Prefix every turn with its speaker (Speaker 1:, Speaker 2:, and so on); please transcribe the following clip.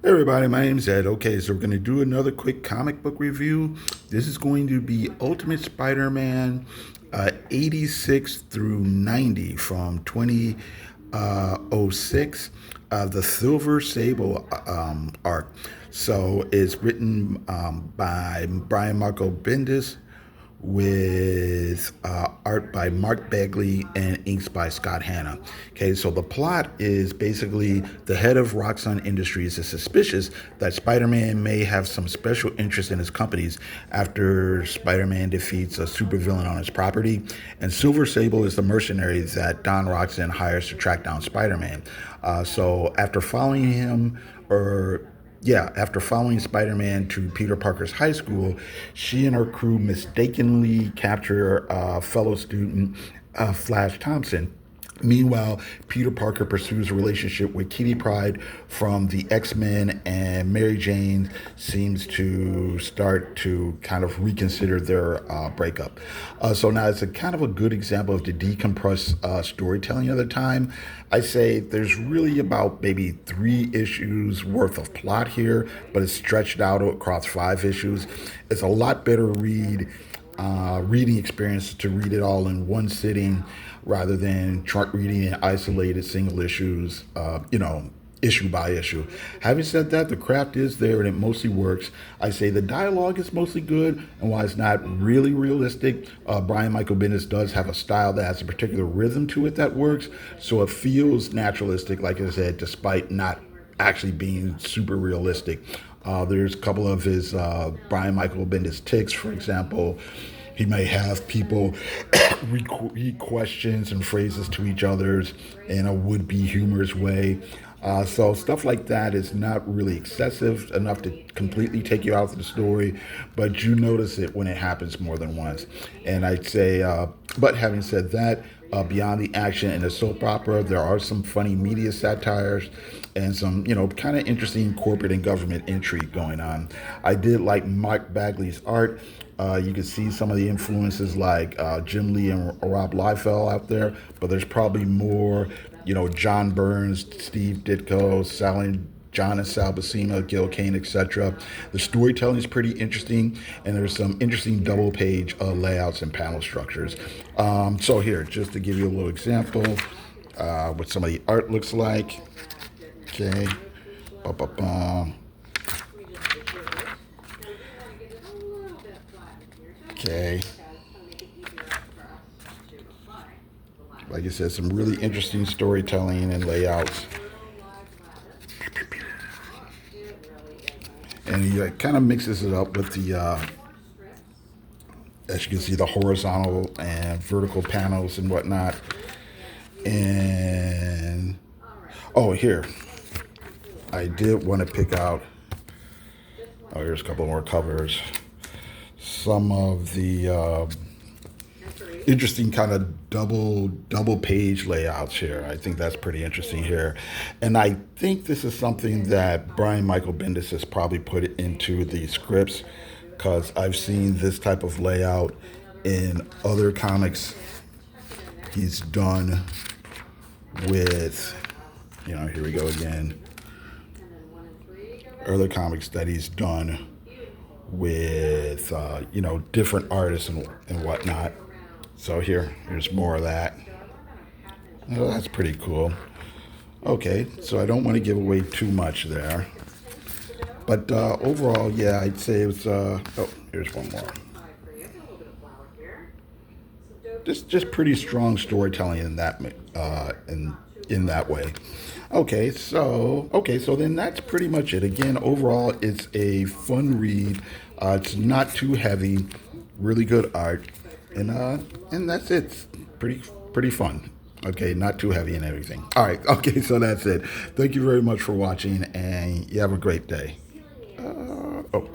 Speaker 1: Hey everybody, my name's Ed. Okay, so we're going to do another quick comic book review. This is going to be Ultimate Spider-Man 86 through 90 from 2006, the Silver Sable arc. So it's written by Brian Marco Bendis with art by Mark Bagley and inks by Scott Hanna. Okay, so the plot is basically the head of Roxxon Industries is suspicious that Spider-Man may have some special interest in his companies after Spider-Man defeats a supervillain on his property, and Silver Sable is the mercenary that Don Roxxon hires to track down Spider-Man. So after following him, or after following Spider-Man to Peter Parker's high school, she and her crew mistakenly capture a fellow student, Flash Thompson. Meanwhile, Peter Parker pursues a relationship with Kitty Pryde from the X-Men, and Mary Jane seems to start to kind of reconsider their breakup. So now it's a kind of a good example of the decompressed storytelling of the time. I say there's really about maybe 3 issues worth of plot here, but it's stretched out across 5 issues. It's a lot better reading experience to read it all in one sitting rather than reading in isolated single issues, issue by issue. Having said that, the craft is there and it mostly works. I say the dialogue is mostly good, and while it's not really realistic, Brian Michael Bendis does have a style that has a particular rhythm to it that works, so it feels naturalistic, like I said, despite not actually being super realistic. There's a couple of his Brian Michael Bendis ticks, for example. He may have people read questions and phrases to each other's in a would-be humorous way. So stuff like that is not really excessive enough to completely take you out of the story, but you notice it when it happens more than once. And I'd say, but having said that, beyond the action and the soap opera, there are some funny media satires and some, kind of interesting corporate and government intrigue going on. I did like Mark Bagley's art. You can see some of the influences like Jim Lee and Rob Liefeld out there, but there's probably more, John Burns, Steve Ditko, John and Sal Buscema, Gil Kane, etc. The storytelling is pretty interesting, and there's some interesting double-page layouts and panel structures. So here, just to give you a little example, what some of the art looks like. Okay. Ba-ba-bum. Okay. Like I said, some really interesting storytelling and layouts. And he kind of mixes it up with the, as you can see, the horizontal and vertical panels and whatnot. And, oh, here. I did want to pick out, here's a couple more covers. Some of the interesting kind of double page layouts here. I think that's pretty interesting here, and I think this is something that Brian Michael Bendis has probably put into the scripts, because I've seen this type of layout in other comics he's done with, here we go again, other comics that he's done with different artists and whatnot. So here's more of that. Oh, that's pretty cool. Okay, so I don't want to give away too much there, but overall, yeah, I'd say it was. Here's one more. Just pretty strong storytelling in that in that way. So then that's pretty much it. Again, overall, it's a fun read. It's not too heavy, really good art, and that's it. It's pretty fun. Okay, not too heavy and everything. All right. Okay, so that's it. Thank you very much for watching, and you have a great day. Oh.